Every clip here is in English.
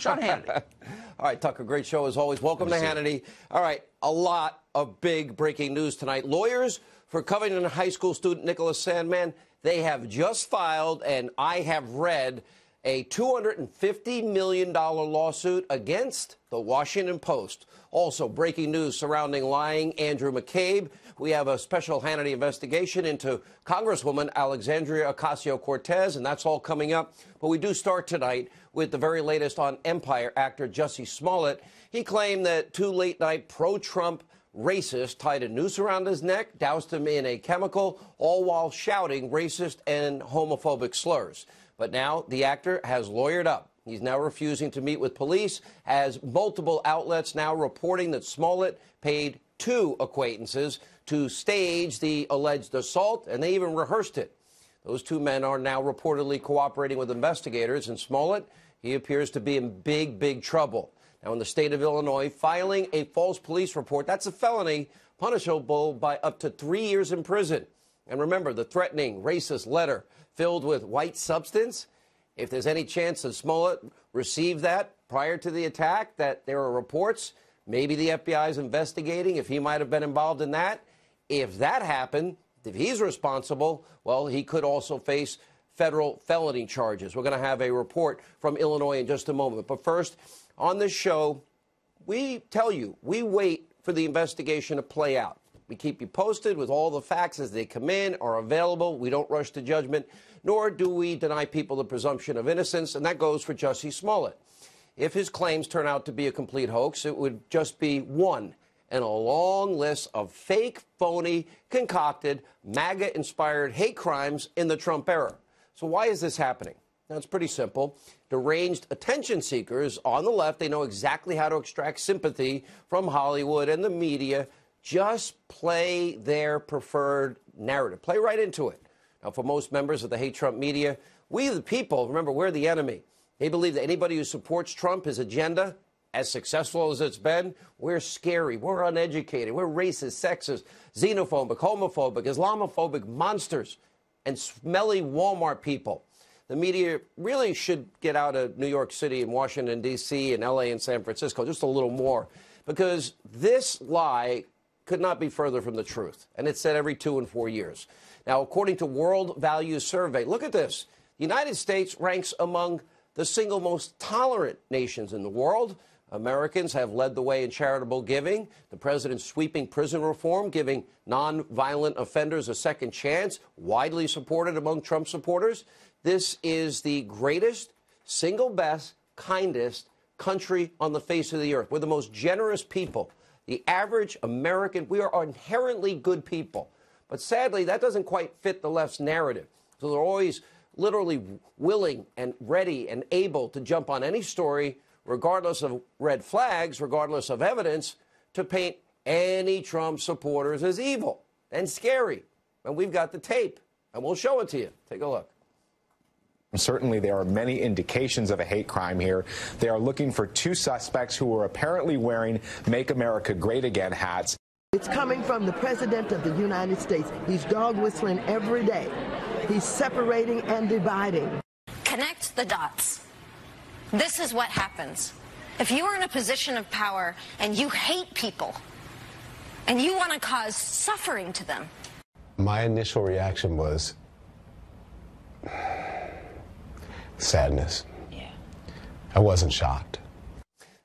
Sean Hannity. All right, Tucker, great show as always. Welcome to Hannity. All right, a lot of big breaking news tonight. Lawyers for Covington High School student Nicholas Sandmann, they have just filed, and I have read, a $250 million lawsuit against the Washington Post. Also, breaking news surrounding lying Andrew McCabe. We have a special Hannity investigation into Congresswoman Alexandria Ocasio-Cortez, and that's all coming up. But we do start tonight with the very latest on Empire actor Jussie Smollett. He claimed that two late-night pro-Trump racists tied a noose around his neck, doused him in a chemical, all while shouting racist and homophobic slurs. But now the actor has lawyered up. He's now refusing to meet with police, as multiple outlets now reporting that Smollett paid two acquaintances to stage the alleged assault, and they even rehearsed it. Those two men are now reportedly cooperating with investigators, and Smollett, he appears to be in big, big trouble. Now, in the state of Illinois, filing a false police report, that's a felony punishable by up to 3 years in prison. And remember, the threatening racist letter filled with white substance, if there's any chance that Smollett received that prior to the attack, that there are reports, maybe the FBI is investigating if he might have been involved in that. If that happened, if he's responsible, well, he could also face federal felony charges. We're going to have a report from Illinois in just a moment. But first, on this show, we tell you, we wait for the investigation to play out. We keep you posted with all the facts as they come in, are available. We don't rush to judgment, nor do we deny people the presumption of innocence, and that goes for Jussie Smollett. If his claims turn out to be a complete hoax, it would just be one in a long list of fake, phony, concocted, MAGA-inspired hate crimes in the Trump era. So why is this happening? Now, it's pretty simple. Deranged attention seekers on the left, they know exactly how to extract sympathy from Hollywood and the media. Just play their preferred narrative. Play right into it. Now, for most members of the hate Trump media, we the people, remember, we're the enemy. They believe that anybody who supports Trump, his agenda, as successful as it's been, we're scary, we're uneducated, we're racist, sexist, xenophobic, homophobic, Islamophobic monsters, and smelly Walmart people. The media really should get out of New York City and Washington, D.C., and L.A. and San Francisco just a little more, because this lie could not be further from the truth, and it's said every 2 and 4 years. Now, according to World Values Survey, look at this. The United States ranks among the single most tolerant nations in the world. Americans have led the way in charitable giving. The president's sweeping prison reform, giving nonviolent offenders a second chance, widely supported among Trump supporters. This is the greatest, single best, kindest country on the face of the earth. We're the most generous people. The average American, we are inherently good people. But sadly, that doesn't quite fit the left's narrative. So they're always literally willing and ready and able to jump on any story, regardless of red flags, regardless of evidence, to paint any Trump supporters as evil and scary. And we've got the tape, and we'll show it to you. Take a look. Certainly, there are many indications of a hate crime here. They are looking for two suspects who were apparently wearing Make America Great Again hats. It's coming from the President of the United States. He's dog whistling every day. He's separating and dividing. Connect the dots. This is what happens. If you are in a position of power and you hate people and you want to cause suffering to them. My initial reaction was sadness. Yeah. I wasn't shocked.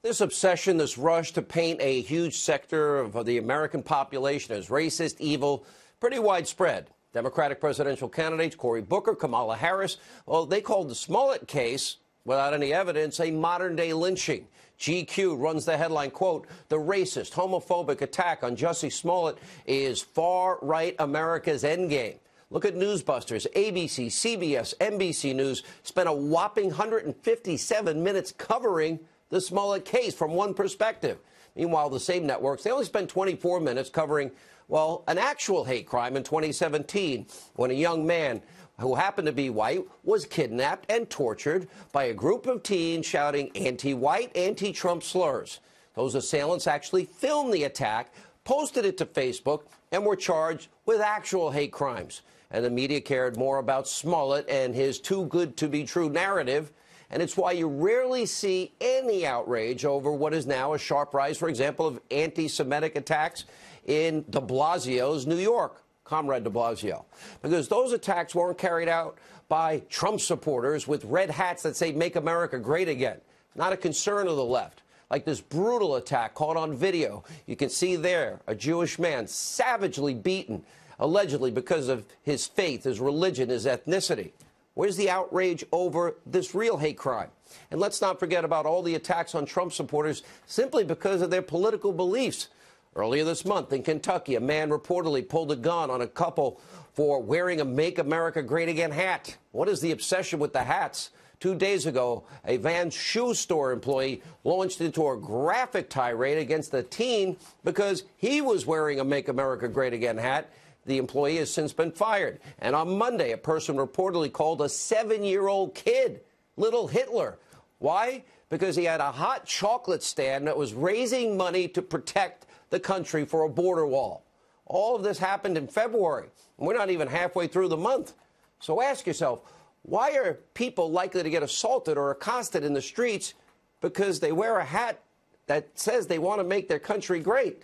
This obsession, this rush to paint a huge sector of the American population as racist, evil, pretty widespread. Democratic presidential candidates Cory Booker, Kamala Harris, well, they called the Smollett case, without any evidence, a modern-day lynching. GQ runs the headline, quote, "The racist, homophobic attack on Jussie Smollett is far-right America's endgame." Look at Newsbusters. ABC, CBS, NBC News spent a whopping 157 minutes covering the Smollett case from one perspective. Meanwhile, the same networks, they only spent 24 minutes covering, well, an actual hate crime in 2017 when a young man who happened to be white was kidnapped and tortured by a group of teens shouting anti-white, anti-Trump slurs. Those assailants actually filmed the attack, posted it to Facebook, and were charged with actual hate crimes. And the media cared more about Smollett and his too-good-to-be-true narrative. And it's why you rarely see any and the outrage over what is now a sharp rise, for example, of anti-Semitic attacks in de Blasio's New York, Comrade de Blasio, because those attacks weren't carried out by Trump supporters with red hats that say "Make America Great Again." Not a concern of the left. Like this brutal attack caught on video. You can see there a Jewish man savagely beaten, allegedly because of his faith, his religion, his ethnicity. Where's the outrage over this real hate crime? And let's not forget about all the attacks on Trump supporters simply because of their political beliefs. Earlier this month in Kentucky, a man reportedly pulled a gun on a couple for wearing a "Make America Great Again" hat. What is the obsession with the hats? 2 days ago, a Vans shoe store employee launched into a graphic tirade against the teen because he was wearing a "Make America Great Again" hat. The employee has since been fired. And on Monday, a person reportedly called a 7-year-old kid Little Hitler. Why? Because he had a hot chocolate stand that was raising money to protect the country for a border wall. All of this happened in February. We're not even halfway through the month. So ask yourself, why are people likely to get assaulted or accosted in the streets because they wear a hat that says they want to make their country great?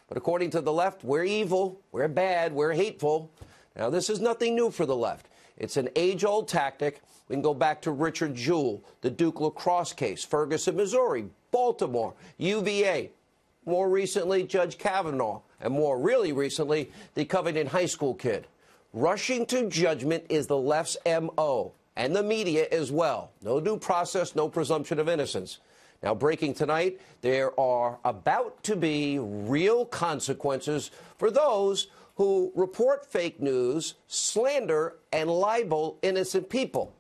But according to the left, we're evil, we're bad, we're hateful. Now, this is nothing new for the left. It's an age-old tactic. We can go back to Richard Jewell, the Duke lacrosse case, Ferguson, Missouri, Baltimore, UVA. More recently, Judge Kavanaugh, and more really recently, the Covington High School kid. Rushing to judgment is the left's M.O., and the media as well. No due process, no presumption of innocence. Now, breaking tonight, there are about to be real consequences for those who report fake news, slander, and libel innocent people.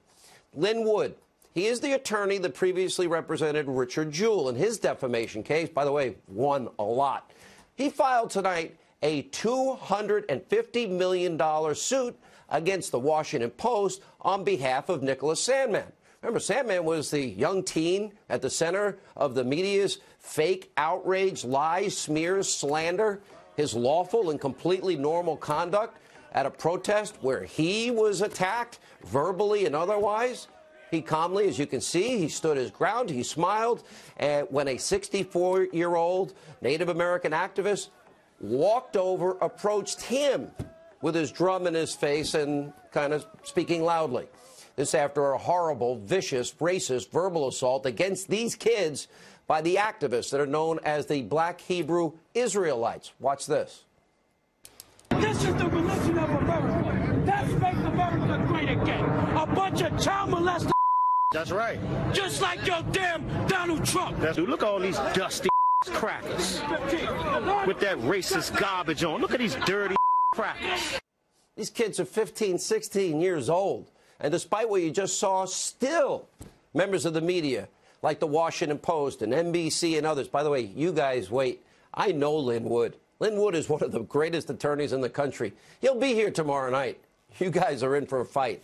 Lynn Wood, he is the attorney that previously represented Richard Jewell in his defamation case. By the way, won a lot. He filed tonight a $250 million suit against the Washington Post on behalf of Nicholas Sandmann. Remember, Sandmann was the young teen at the center of the media's fake outrage, lies, smears, slander, his lawful and completely normal conduct at a protest where he was attacked verbally and otherwise. He calmly, as you can see, he stood his ground. He smiled when a 64-year-old Native American activist walked over, approached him with his drum in his face and kind of speaking loudly. This after a horrible, vicious, racist verbal assault against these kids by the activists that are known as the Black Hebrew Israelites. Watch this. This is the religion of America. That's make America great again. A bunch of child molesters. That's right. Just like your damn Donald Trump. Look at all these dusty crackers with that racist garbage on. Look at these dirty crackers. These kids are 15, 16 years old. And despite what you just saw, still members of the media, like the Washington Post and NBC and others. By the way, you guys wait. I know Lynn Wood. Lynn Wood is one of the greatest attorneys in the country. He'll be here tomorrow night. You guys are in for a fight.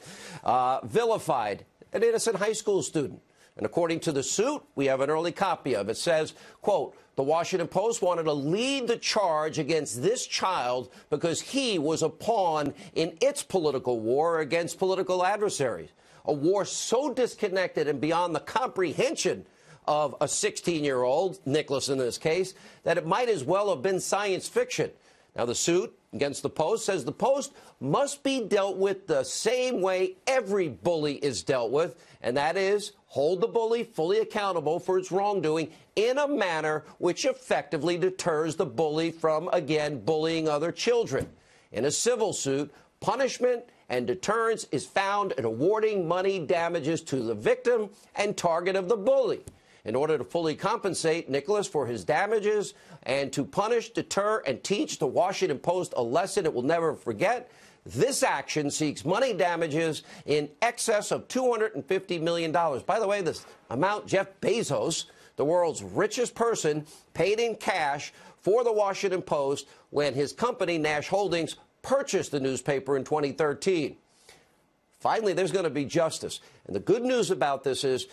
Vilified an innocent high school student. And according to the suit, we have an early copy of it. It says, quote, the Washington Post wanted to lead the charge against this child because he was a pawn in its political war against political adversaries. A war so disconnected and beyond the comprehension of a 16-year-old, Nicholas in this case, that it might as well have been science fiction. Now, the suit against the Post says the Post must be dealt with the same way every bully is dealt with, and that is hold the bully fully accountable for its wrongdoing in a manner which effectively deters the bully from, again, bullying other children. In a civil suit, punishment and deterrence is found in awarding money damages to the victim and target of the bully. In order to fully compensate Nicholas for his damages and to punish, deter, and teach the Washington Post a lesson it will never forget, this action seeks money damages in excess of $250 million. By the way, this amount Jeff Bezos, the world's richest person, paid in cash for the Washington Post when his company, Nash Holdings, purchased the newspaper in 2013. Finally, there's going to be justice. And the good news about this is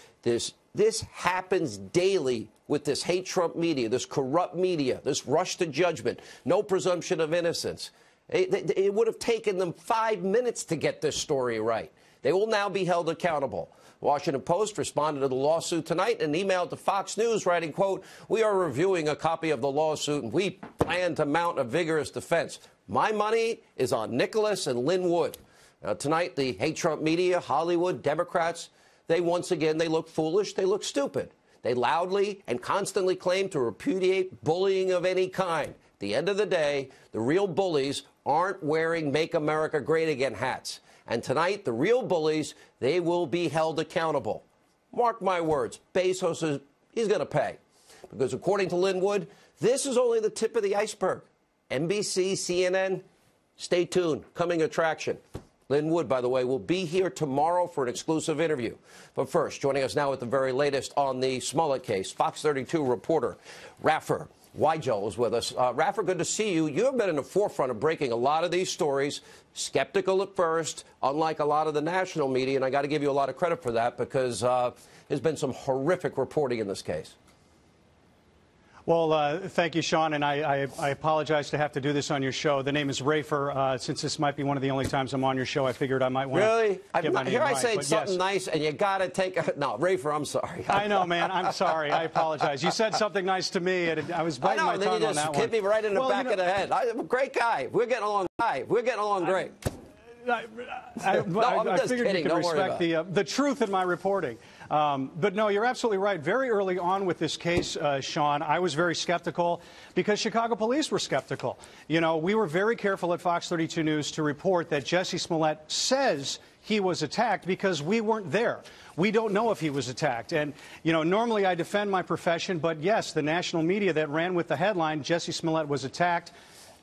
this happens daily with this hate Trump media, this corrupt media, this rush to judgment, no presumption of innocence. It would have taken them 5 minutes to get this story right. They will now be held accountable. Washington Post responded to the lawsuit tonight in an email to Fox News, writing, quote, "We are reviewing a copy of the lawsuit, and we plan to mount a vigorous defense. My money is on Nicholas and Lynn Wood." Now, tonight, the hate Trump media, Hollywood, Democrats, they look foolish, they look stupid. They loudly and constantly claim to repudiate bullying of any kind. At the end of the day, the real bullies aren't wearing Make America Great Again hats. And tonight, the real bullies, they will be held accountable. Mark my words, Bezos he's going to pay. Because according to Lynn Wood, this is only the tip of the iceberg. NBC, CNN, stay tuned. Coming attraction. Lynn Wood, by the way, will be here tomorrow for an exclusive interview. But first, joining us now with the very latest on the Smollett case, Fox 32 reporter Raffer Weigel is with us. Raffer, good to see you. You have been in the forefront of breaking a lot of these stories, skeptical at first, unlike a lot of the national media, and I got to give you a lot of credit for that because there's been some horrific reporting in this case. Well, thank you, Sean, and I apologize to have to do this on your show. The name is Raffer. Since this might be one of the only times I'm on your show, I figured I might want to get my name here right. I say something nice, and you got to take a... No, Raffer, I'm sorry. I know, man. I'm sorry. I apologize. You said something nice to me, and I was biting my tongue on that one. And then you just hit me right in the back of the head. I'm a great guy. We're getting along. We're getting along great. I figured you could respect the truth in my reporting. But no, you're absolutely right. Very early on with this case, Sean, I was very skeptical because Chicago police were skeptical. You know, we were very careful at Fox 32 News to report that Jussie Smollett says he was attacked because we weren't there. We don't know if he was attacked. And, you know, normally I defend my profession, but yes, the national media that ran with the headline, Jussie Smollett was attacked,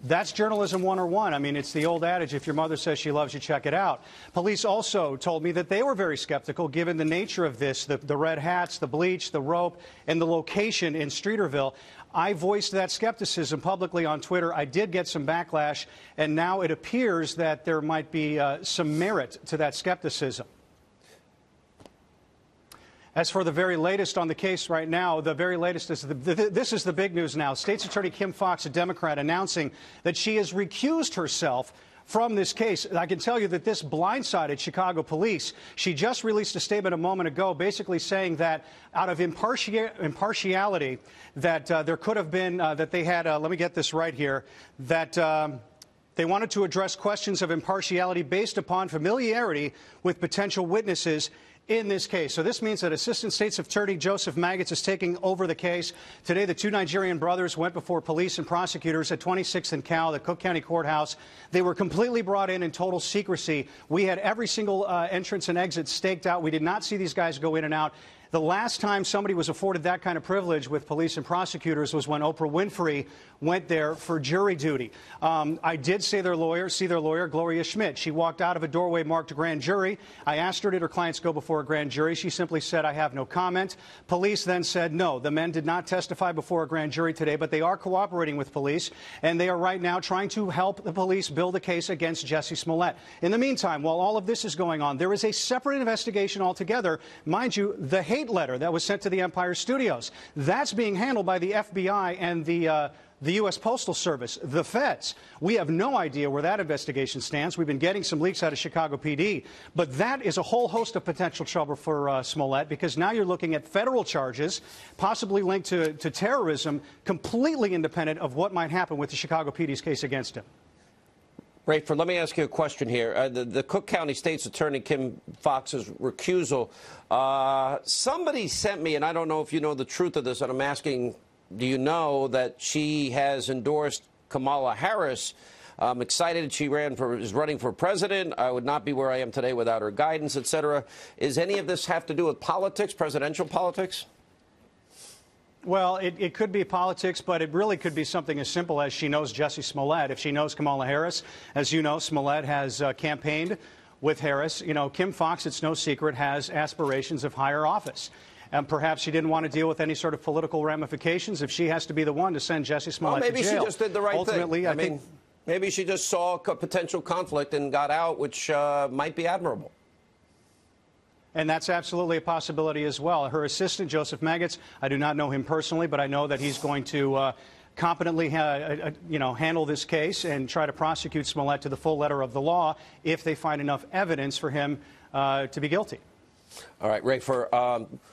that's journalism 101. I mean, it's the old adage, if your mother says she loves you, check it out. Police also told me that they were very skeptical given the nature of this, the red hats, the bleach, the rope, and the location in Streeterville. I voiced that skepticism publicly on Twitter. I did get some backlash, and now it appears that there might be some merit to that skepticism. As for the very latest on the case right now, the very latest is this is the big news now. State's Attorney Kim Foxx, a Democrat, announcing that she has recused herself from this case. I can tell you that this blindsided Chicago police. She just released a statement a moment ago basically saying that out of impartiality, that there could have been, that they had, let me get this right here, that they wanted to address questions of impartiality based upon familiarity with potential witnesses in this case. So this means that Assistant State's Attorney Joseph Maggots is taking over the case. Today, the two Nigerian brothers went before police and prosecutors at 26th and Cal, the Cook County Courthouse. They were completely brought in total secrecy. We had every single entrance and exit staked out. We did not see these guys go in and out. The last time somebody was afforded that kind of privilege with police and prosecutors was when Oprah Winfrey went there for jury duty. I did see their lawyer, Gloria Schmidt. She walked out of a doorway marked grand jury. I asked her, did her clients go before a grand jury? She simply said, I have no comment. Police then said, no, the men did not testify before a grand jury today, but they are cooperating with police, and they are right now trying to help the police build a case against Jussie Smollett. In the meantime, while all of this is going on, there is a separate investigation altogether. Mind you, the hate letter that was sent to the Empire Studios, that's being handled by the FBI and the U.S. Postal Service, the feds. We have no idea where that investigation stands. We've been getting some leaks out of Chicago PD, but that is a whole host of potential trouble for Smollett, because now you're looking at federal charges, possibly linked to terrorism, completely independent of what might happen with the Chicago PD's case against him. Rayford, let me ask you a question here. The Cook County State's Attorney Kim Foxx's recusal, somebody sent me, and I don't know if you know the truth of this, and I'm asking, do you know that she has endorsed Kamala Harris? I'm excited she is running for president. I would not be where I am today without her guidance, etc. Is any of this have to do with politics, presidential politics? Well, it could be politics, but it really could be something as simple as she knows Jussie Smollett. If she knows Kamala Harris, as you know, Smollett has campaigned with Harris. You know, Kim Foxx, it's no secret, has aspirations of higher office. And perhaps she didn't want to deal with any sort of political ramifications if she has to be the one to send Jussie Smollett to jail. Maybe she just did the right thing. I mean, maybe she just saw a potential conflict and got out, which might be admirable. And that's absolutely a possibility as well. Her assistant, Joseph Maggots, I do not know him personally, but I know that he's going to competently handle this case and try to prosecute Smollett to the full letter of the law if they find enough evidence for him to be guilty. All right, Ray,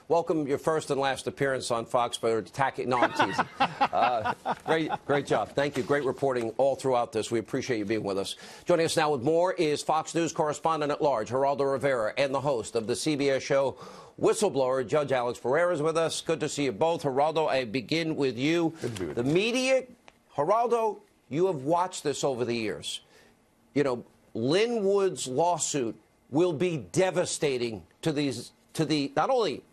welcome your first and last appearance on Fox for attacking. No, I'm teasing. Great job. Thank you. Great reporting all throughout this. We appreciate you being with us. Joining us now with more is Fox News correspondent at large, Geraldo Rivera, and the host of the CBS show Whistleblower, Judge Alex Ferreira, is with us. Good to see you both. Geraldo, I begin with you. Good to be with you. The media, Geraldo, you have watched this over the years. You know, Lynn Wood's lawsuit will be devastating to the not only,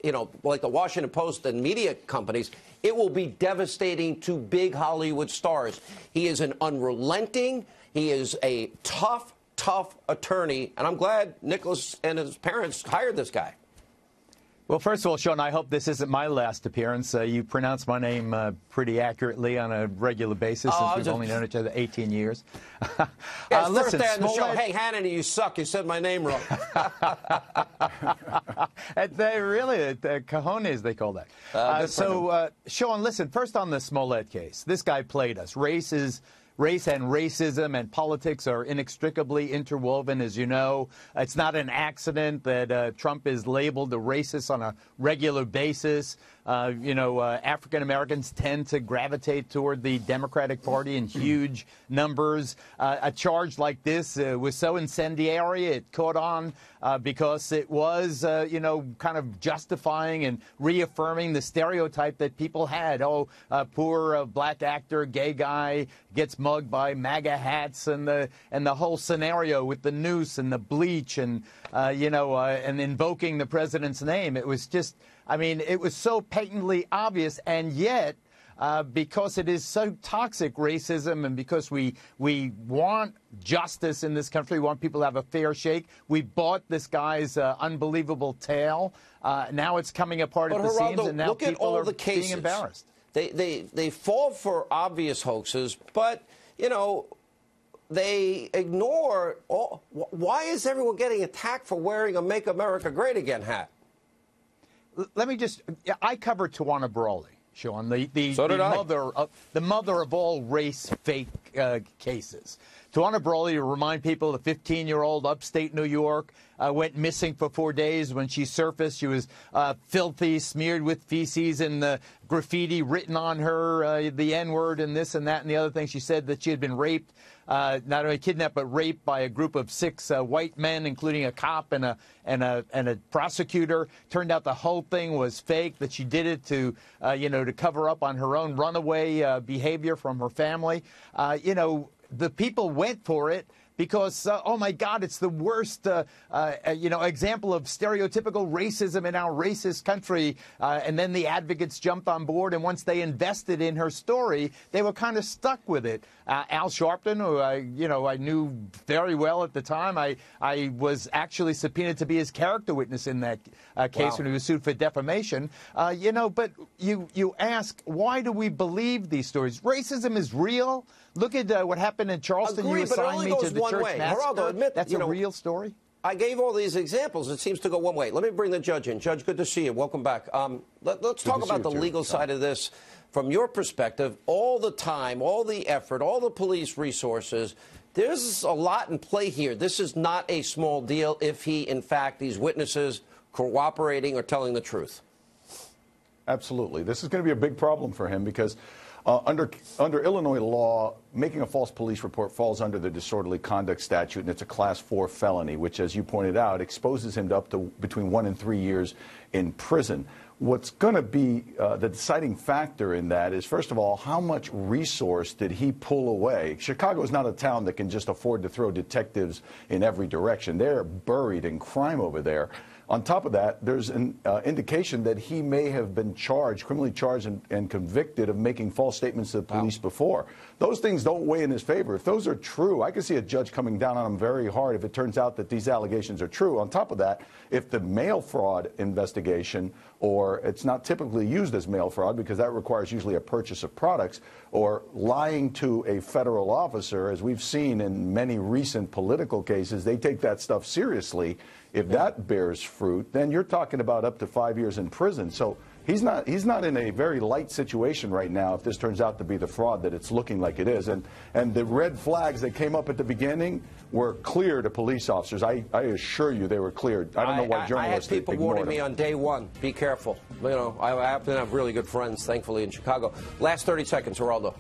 you know, like the Washington Post and media companies, it will be devastating to big Hollywood stars. He is an unrelenting, he is a tough attorney, and I'm glad Nicholas and his parents hired this guy. Well, first of all, Sean, I hope this isn't my last appearance. You pronounce my name pretty accurately on a regular basis, since we've only known each other 18 years. Yeah, listen, first day on the show, hey, Hannity, you suck. You said my name wrong. They really, cojones, they call that. Sean, listen, first on the Smollett case. This guy played us. Race and racism and politics are inextricably interwoven, as you know. It's not an accident that Trump is labeled a racist on a regular basis. African Americans tend to gravitate toward the Democratic Party in huge numbers. A charge like this was so incendiary, it caught on because it was, kind of justifying and reaffirming the stereotype that people had. Oh, poor black actor, gay guy gets mugged by MAGA hats, and the whole scenario with the noose and the bleach and and invoking the president's name. It was just, I mean, it was so patently obvious, and yet, because it is so toxic, racism, and because we want justice in this country, we want people to have a fair shake, we bought this guy's unbelievable tale. Now it's coming apart at the seams, and now people are being embarrassed. They fall for obvious hoaxes, but, you know, they ignore why is everyone getting attacked for wearing a Make America Great Again hat? Let me just, I covered Tawana Brawley, Sean, the mother of all race fake cases. Tawana Brawley, to remind people, a 15-year-old upstate New York, went missing for 4 days. When she surfaced, she was filthy, smeared with feces and graffiti written on her, the N-word and this and that and the other thing. She said that she had been raped, not only kidnapped, but raped by a group of 6 white men, including a cop and a prosecutor. Turned out the whole thing was fake, that she did it to, to cover up on her own runaway behavior from her family. The people went for it because, oh, my God, it's the worst, example of stereotypical racism in our racist country. And then the advocates jumped on board, and once they invested in her story, they were kind of stuck with it. Al Sharpton, who I knew very well at the time, I was actually subpoenaed to be his character witness in that case when he was sued for defamation. But you ask, why do we believe these stories? Racism is real. Look at what happened in Charleston. Agree, you assigned me to the church massacre. Geraldo, admit, that's a real story. I gave all these examples. It seems to go one way. Let me bring the judge in. Judge, good to see you. Welcome back. Let's talk about the legal side of this. From your perspective, all the time, all the effort, all the police resources, there's a lot in play here. This is not a small deal if he, in fact, these witnesses cooperating or telling the truth. Absolutely. This is going to be a big problem for him because under Illinois law, making a false police report falls under the disorderly conduct statute, and it's a Class 4 felony, which, as you pointed out, exposes him to up to between 1 and 3 years in prison. What's going to be the deciding factor in that is, first of all, how much resource did he pull away? Chicago is not a town that can just afford to throw detectives in every direction. They're buried in crime over there. On top of that, there's an indication that he may have been criminally charged and convicted of making false statements to the police before. Those things don't weigh in his favor. If those are true, I could see a judge coming down on him very hard if it turns out that these allegations are true. On top of that, if the mail fraud investigation, or it's not typically used as mail fraud because that requires usually a purchase of products, or lying to a federal officer, as we've seen in many recent political cases, they take that stuff seriously. If that bears fruit, then you're talking about up to 5 years in prison. So he's not in a very light situation right now if this turns out to be the fraud that it's looking like it is. And the red flags that came up at the beginning were clear to police officers. I assure you they were clear. I don't know why journalists I had people warning me on day one, be careful. You know, I happen to have really good friends, thankfully, in Chicago. Last 30 seconds, Geraldo.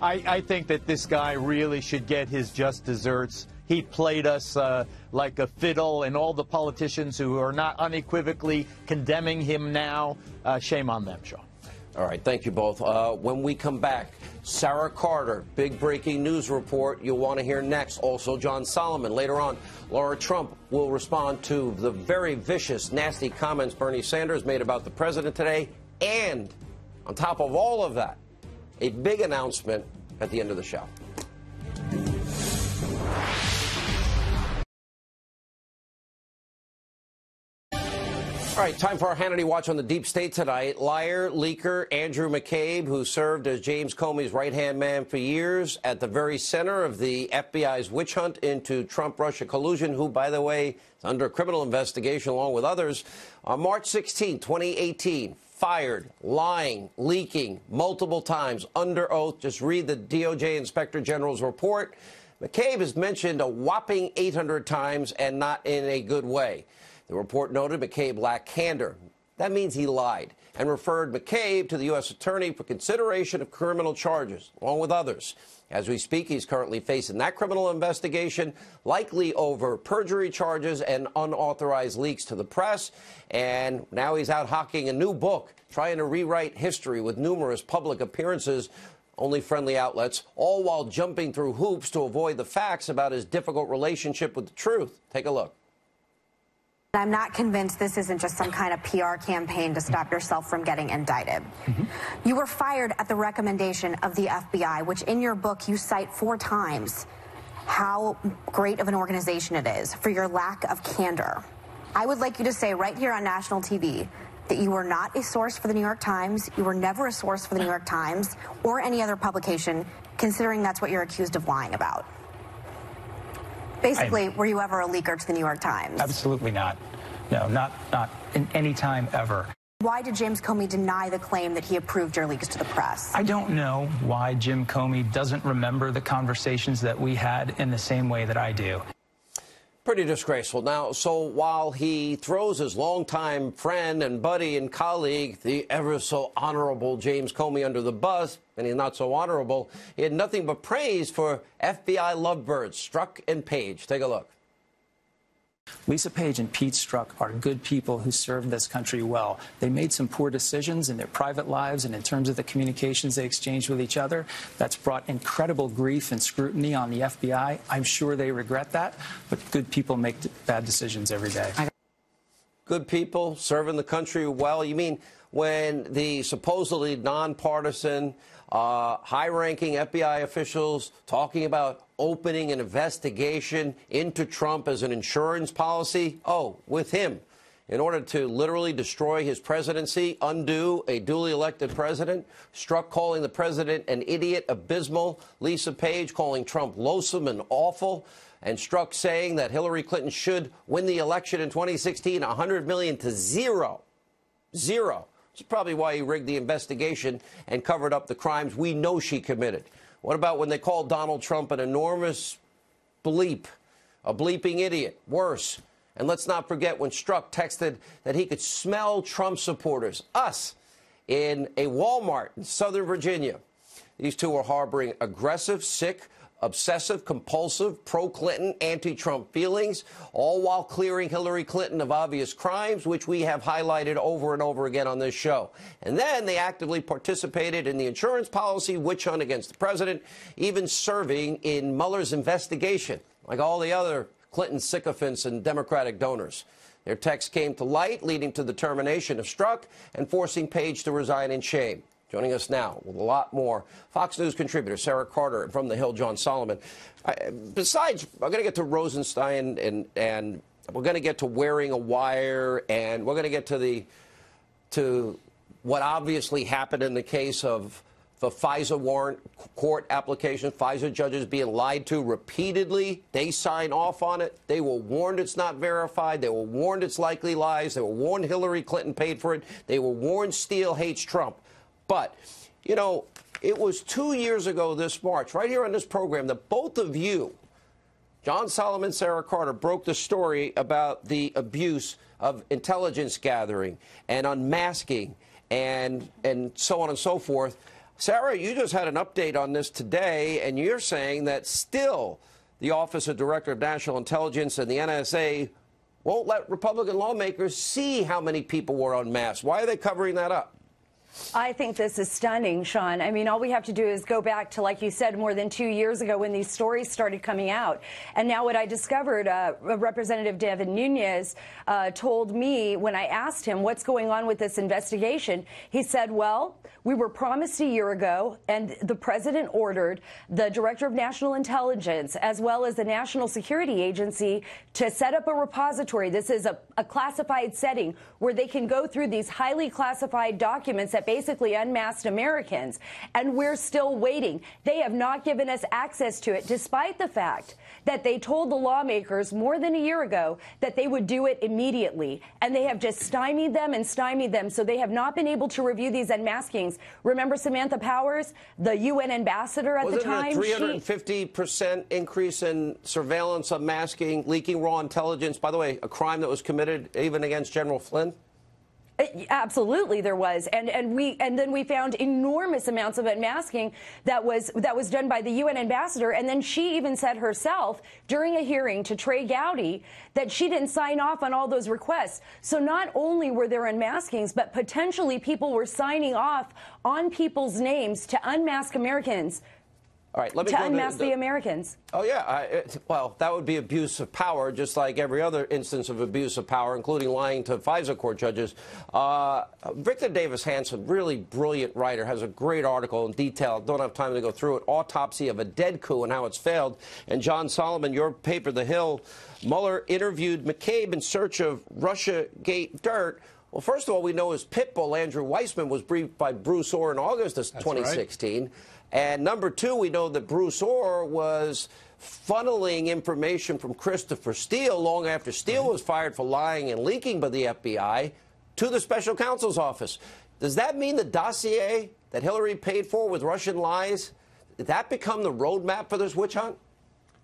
I think that this guy really should get his just desserts. He played us like a fiddle, and all the politicians who are not unequivocally condemning him now, shame on them, Sean. All right, thank you both. When we come back, Sarah Carter, big breaking news report you'll want to hear next. Also, John Solomon. Later on, Laura Trump will respond to the very vicious, nasty comments Bernie Sanders made about the president today. And on top of all of that, a big announcement at the end of the show. All right, time for our Hannity Watch on the Deep State tonight. Liar, leaker Andrew McCabe, who served as James Comey's right-hand man for years, at the very center of the FBI's witch hunt into Trump-Russia collusion, who, by the way, is under criminal investigation along with others. On March 16, 2018, fired, lying, leaking multiple times under oath. Just read the DOJ Inspector General's report. McCabe is mentioned a whopping 800 times, and not in a good way. The report noted McCabe lacked candor. That means he lied, and referred McCabe to the U.S. Attorney for consideration of criminal charges, along with others. As we speak, he's currently facing that criminal investigation, likely over perjury charges and unauthorized leaks to the press. And now he's out hawking a new book, trying to rewrite history with numerous public appearances, only friendly outlets, all while jumping through hoops to avoid the facts about his difficult relationship with the truth. Take a look. I'm not convinced this isn't just some kind of PR campaign to stop yourself from getting indicted. You were fired at the recommendation of the FBI, which in your book you cite 4 times how great of an organization it is for your lack of candor. I would like you to say right here on national TV that you were not a source for the New York Times, you were never a source for the New York Times or any other publication, considering that's what you're accused of lying about. Basically, were you ever a leaker to the New York Times? Absolutely not. No, not in any time ever. Why did James Comey deny the claim that he approved your leaks to the press? I don't know why Jim Comey doesn't remember the conversations that we had in the same way that I do. Pretty disgraceful. Now, so while he throws his longtime friend and buddy and colleague, the ever so honorable James Comey, under the bus, and he's not so honorable, he had nothing but praise for FBI lovebirds, Strzok and Page. Take a look. Lisa Page and Pete Strzok are good people who served this country well. They made some poor decisions in their private lives and in terms of the communications they exchanged with each other. That's brought incredible grief and scrutiny on the FBI. I'm sure they regret that, but good people make bad decisions every day. Good people serving the country well? You mean when the supposedly nonpartisan, high-ranking FBI officials talking about opening an investigation into Trump as an insurance policy? Oh, with him, in order to literally destroy his presidency, undo a duly elected president. Strzok calling the president an idiot, abysmal. Lisa Page calling Trump loathsome and awful. And Strzok saying that Hillary Clinton should win the election in 2016, 100 million to zero. Zero. This is probably why he rigged the investigation and covered up the crimes we know she committed. What about when they called Donald Trump an enormous bleep, a bleeping idiot? Worse. And let's not forget when Strzok texted that he could smell Trump supporters, us, in a Walmart in Southern Virginia. These two are harboring aggressive, sick, obsessive, compulsive, pro-Clinton, anti-Trump feelings, all while clearing Hillary Clinton of obvious crimes, which we have highlighted over and over again on this show. And then they actively participated in the insurance policy witch hunt against the president, even serving in Mueller's investigation, like all the other Clinton sycophants and Democratic donors. Their text came to light, leading to the termination of Strzok and forcing Page to resign in shame. Joining us now with a lot more, Fox News contributor Sarah Carter, and from the Hill, John Solomon. Besides, I'm going to get to Rosenstein, and we're going to get to wearing a wire, and we're going to get to what obviously happened in the case of for FISA warrant court applications, FISA judges being lied to repeatedly. They sign off on it. They were warned it's not verified. They were warned it's likely lies. They were warned Hillary Clinton paid for it. They were warned Steele hates Trump. But, you know, it was 2 years ago this March, right here on this program, that both of you, John Solomon, Sarah Carter, broke the story about the abuse of intelligence gathering and unmasking and so on and so forth. Sarah, you just had an update on this today, and you're saying that still the Office of Director of National Intelligence and the NSA won't let Republican lawmakers see how many people were unmasked. Why are they covering that up? I think this is stunning, Sean. I mean, all we have to do is go back to, like you said, more than 2 years ago when these stories started coming out. And now what I discovered, Representative Devin Nunes told me when I asked him what's going on with this investigation, he said, well, we were promised a year ago, and the president ordered the Director of National Intelligence as well as the National Security Agency to set up a repository. This is a classified setting where they can go through these highly classified documents that basically unmasked Americans. And we're still waiting. They have not given us access to it, despite the fact that they told the lawmakers more than a year ago that they would do it immediately. And they have just stymied them and stymied them. So they have not been able to review these unmaskings. Remember Samantha Powers, the UN ambassador at the time? Wasn't it a 350% increase in surveillance, unmasking, leaking raw intelligence? By the way, a crime that was committed even against General Flynn? Absolutely, there was, and then we found enormous amounts of unmasking that was done by the UN ambassador, and then she even said herself during a hearing to Trey Gowdy that she didn't sign off on all those requests. So not only were there unmaskings, but potentially people were signing off on people's names to unmask Americans. All right, let me to go unmask the Americans. Oh, yeah. Well, that would be abuse of power, just like every other instance of abuse of power, including lying to FISA court judges. Victor Davis Hanson, really brilliant writer, has a great article in detail. Don't have time to go through it. Autopsy of a Dead Coup and How It's Failed. And John Solomon, your paper, The Hill, Mueller interviewed McCabe in search of Russiagate dirt. Well, first of all, we know his pit bull, Andrew Weissman, was briefed by Bruce Orr in August of 2016. Right. And number two, we know that Bruce Orr was funneling information from Christopher Steele long after Steele was fired for lying and leaking by the FBI to the special counsel's office. Does that mean the dossier that Hillary paid for with Russian lies, did that become the roadmap for this witch hunt?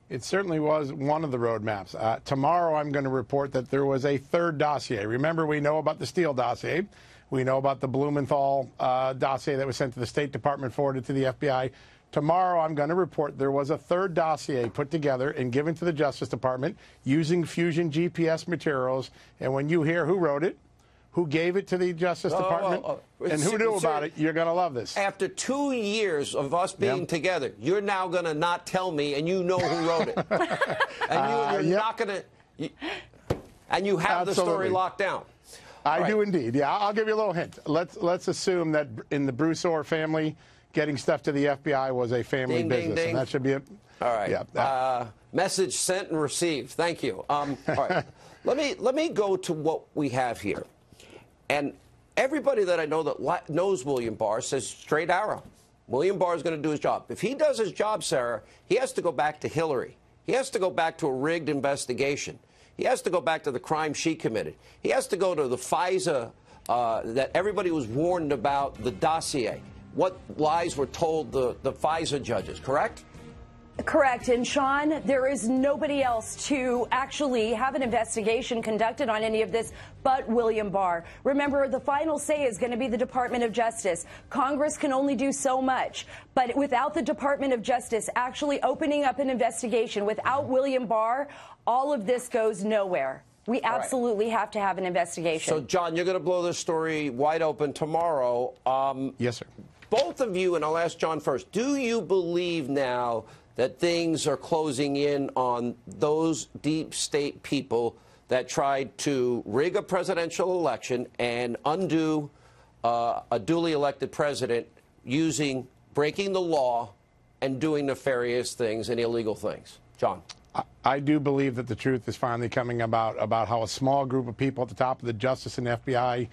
It certainly was one of the roadmaps. Tomorrow I'm going to report that there was a third dossier. Remember, we know about the Steele dossier. We know about the Blumenthal dossier that was sent to the State Department, forwarded to the FBI. Tomorrow, I'm going to report there was a third dossier put together and given to the Justice Department using Fusion GPS materials. And when you hear who wrote it, who gave it to the Justice Department, and who knew about it, you're going to love this. After 2 years of us being together, you're now going to not tell me, and you know who wrote it. And you're not going to... And you have the story locked down. I do indeed. Yeah, I'll give you a little hint. Let's assume that in the Bruce Orr family, getting stuff to the FBI was a family business. Ding, ding. And that should be it. All right. Yeah. Message sent and received. Thank you. All right. Let me go to what we have here. And everybody that I know that knows William Barr says straight arrow. William Barr is going to do his job. If he does his job, Sarah, he has to go back to Hillary. He has to go back to a rigged investigation. He has to go back to the crime she committed. He has to go to the FISA that everybody was warned about, the dossier. What lies were told the FISA judges, correct? Correct. And, Sean, there is nobody else to actually have an investigation conducted on any of this but William Barr. Remember, the final say is going to be the Department of Justice. Congress can only do so much. But without the Department of Justice actually opening up an investigation, without William Barr, all of this goes nowhere. We absolutely have to have an investigation. So, John, you're going to blow this story wide open tomorrow. Yes, sir. Both of you, and I'll ask John first, do you believe now that things are closing in on those deep state people that tried to rig a presidential election and undo a duly elected president using breaking the law and doing nefarious things and illegal things? John. I do believe that the truth is finally coming about how a small group of people at the top of the Justice and FBI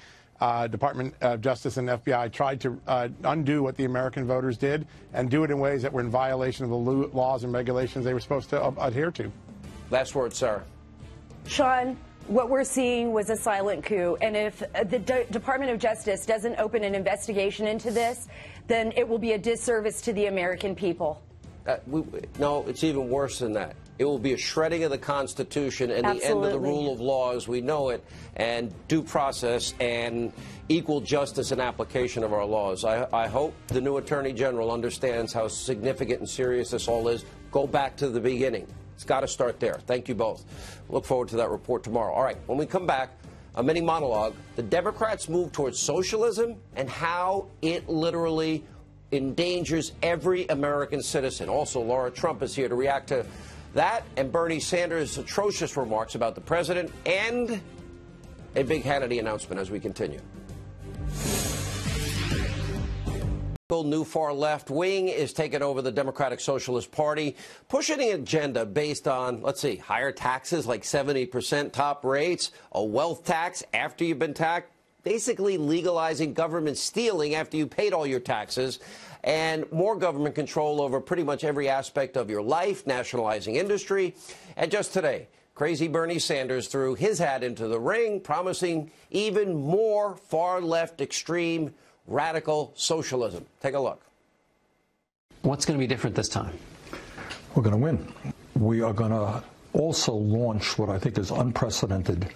Department of Justice and FBI tried to undo what the American voters did and do it in ways that were in violation of the laws and regulations they were supposed to adhere to. Last word, Sarah. Sean, what we're seeing was a silent coup, and if the Department of Justice doesn't open an investigation into this, then it will be a disservice to the American people. No, it's even worse than that. It will be a shredding of the Constitution and the end of the rule of law as we know it, and due process and equal justice and application of our laws. I hope the new Attorney General understands how significant and serious this all is. Go back to the beginning. It's got to start there. Thank you both. Look forward to that report tomorrow. All right, when we come back, a mini monologue, the Democrats move towards socialism and how it literally endangers every American citizen. Also, Laura Trump is here to react to that and Bernie Sanders' atrocious remarks about the president and a big Hannity announcement as we continue. New far left wing is taking over the Democratic Socialist Party, pushing an agenda based on, let's see, higher taxes like 70% top rates, a wealth tax after you've been taxed, basically legalizing government stealing after you paid all your taxes, and more government control over pretty much every aspect of your life, nationalizing industry. And just today, crazy Bernie Sanders threw his hat into the ring, promising even more far-left extreme radical socialism. Take a look. What's going to be different this time? We're going to win. We are going to also launch what I think is unprecedented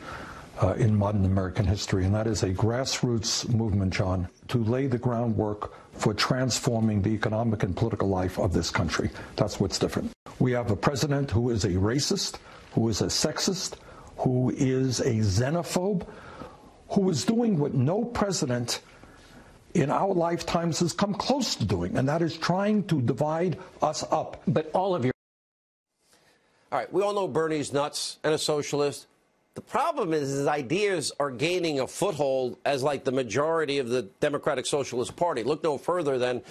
in modern American history, and that is a grassroots movement, John, to lay the groundwork for transforming the economic and political life of this country. That's what's different. We have a president who is a racist, who is a sexist, who is a xenophobe, who is doing what no president in our lifetimes has come close to doing, and that is trying to divide us up. But all of your... All right, we all know Bernie's nuts and a socialist. The problem is his ideas are gaining a foothold as like the majority of the Democratic Socialist Party. Look no further than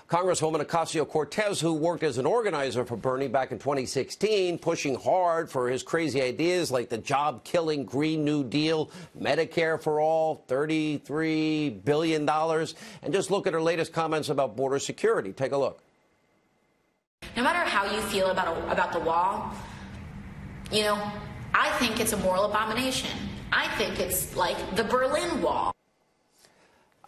Congresswoman Ocasio-Cortez, who worked as an organizer for Bernie back in 2016, pushing hard for his crazy ideas like the job-killing Green New Deal, Medicare for all, $33 billion. And just look at her latest comments about border security. Take a look. No matter how you feel about the wall, you know, I think it's a moral abomination. I think it's like the Berlin Wall.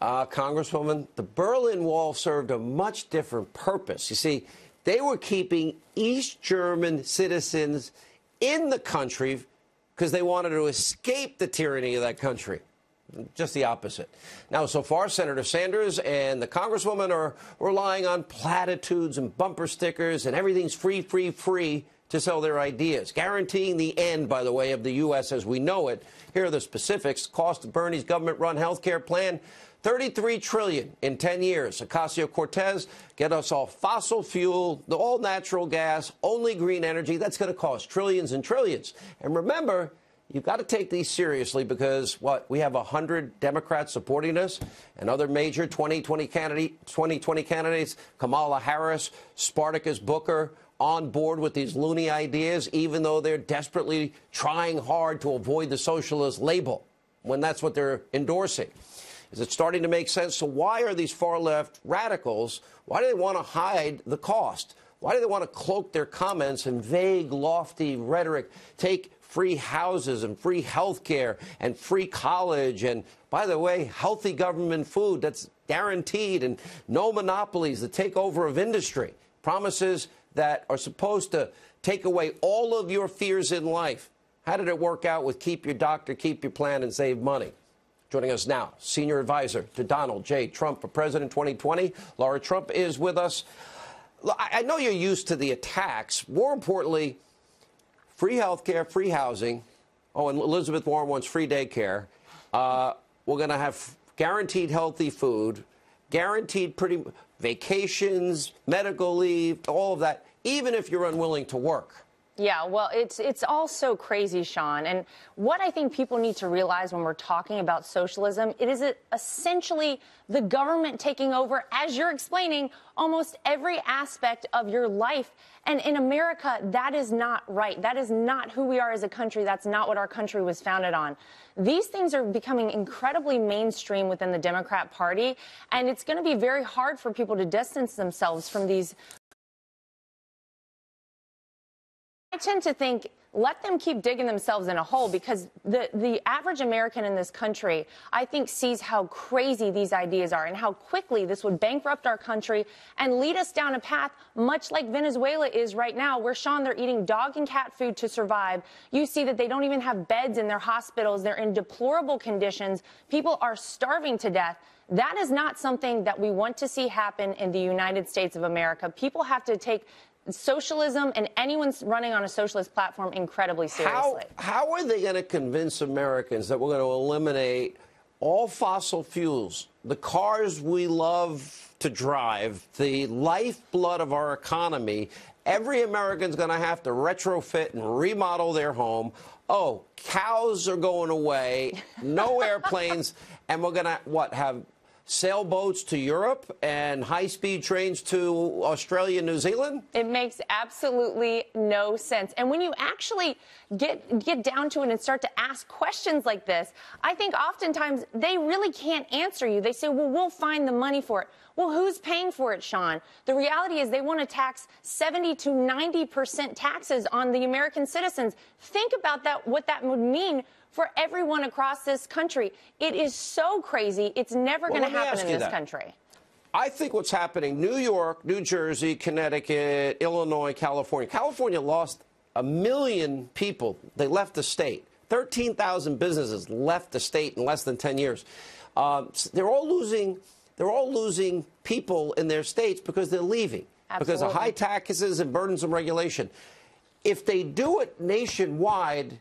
Congresswoman, the Berlin Wall served a much different purpose. You see, they were keeping East German citizens in the country because they wanted to escape the tyranny of that country. Just the opposite. Now, so far, Senator Sanders and the Congresswoman are relying on platitudes and bumper stickers and everything's free, free, free to sell their ideas, guaranteeing the end, by the way, of the U.S. as we know it. Here are the specifics. Cost of Bernie's government-run health care plan, $33 trillion in 10 years. Ocasio-Cortez, get us all fossil fuel, all natural gas, only green energy. That's going to cost trillions and trillions. And remember, you've got to take these seriously because, we have 100 Democrats supporting us and other major 2020 candidates, Kamala Harris, Spartacus Booker, on board with these loony ideas, even though they're desperately trying hard to avoid the socialist label when that's what they're endorsing. Is it starting to make sense? So why are these far-left radicals, why do they want to hide the cost? Why do they want to cloak their comments in vague, lofty rhetoric, take free houses and free health care and free college and, by the way, healthy government food that's guaranteed and no monopolies, the takeover of industry, promises that are supposed to take away all of your fears in life? How did it work out with keep your doctor, keep your plan, and save money? Joining us now, senior advisor to Donald J. Trump for President 2020, Laura Trump is with us. I know you're used to the attacks. More importantly, free health care, free housing. Oh, and Elizabeth Warren wants free daycare. We're going to have guaranteed healthy food, guaranteed vacations, medical leave, all of that, even if you're unwilling to work. Yeah, well, it's all so crazy, Sean. And what I think people need to realize when we're talking about socialism, it is essentially the government taking over, as you're explaining, almost every aspect of your life. And in America, that is not right. That is not who we are as a country. That's not what our country was founded on. These things are becoming incredibly mainstream within the Democrat Party, and it's going to be very hard for people to distance themselves from these. I tend to think, let them keep digging themselves in a hole, because the average American in this country, I think, sees how crazy these ideas are and how quickly this would bankrupt our country and lead us down a path much like Venezuela is right now, where, Sean, they're eating dog and cat food to survive. You see that they don't even have beds in their hospitals. They're in deplorable conditions. People are starving to death. That is not something that we want to see happen in the United States of America. People have to take socialism and anyone running on a socialist platform incredibly seriously. How are they going to convince Americans that we're going to eliminate all fossil fuels, the cars we love to drive, the lifeblood of our economy? Every American's going to have to retrofit and remodel their home. Oh, cows are going away, no airplanes, and we're going to, what, have sailboats to Europe and high-speed trains to Australia and New Zealand? It makes absolutely no sense. And when you actually get down to it and start to ask questions like this, I think oftentimes they really can't answer you. They say, well, we'll find the money for it. Well, who's paying for it, Sean? The reality is they want to tax 70 to 90% taxes on the American citizens. Think about that, what that would mean for everyone across this country. It is so crazy. It's never going to happen in this country. I think what's happening, New York, New Jersey, Connecticut, Illinois, California. California lost 1 million people. They left the state. 13,000 businesses left the state in less than 10 years. They're all losing people in their states because they're leaving. Absolutely. Because of high taxes and burdensome regulation. If they do it nationwide,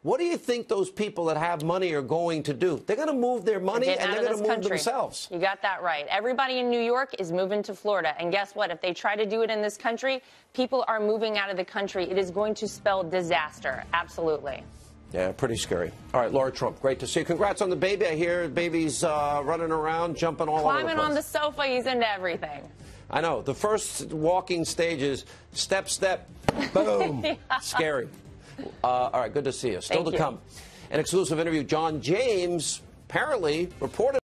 what do you think those people that have money are going to do? They're going to move their money and they're going to move themselves. You got that right. Everybody in New York is moving to Florida. And guess what? If they try to do it in this country, people are moving out of the country. It is going to spell disaster. Absolutely. Yeah, pretty scary. All right, Laura Trump, great to see you. Congrats on the baby. I hear the baby's running around, jumping all over the place. Climbing on the sofa. He's into everything. I know. The first walking stages, step, step, boom. Yeah. Scary. All right, good to see you. Still to come. An exclusive interview. John James apparently reported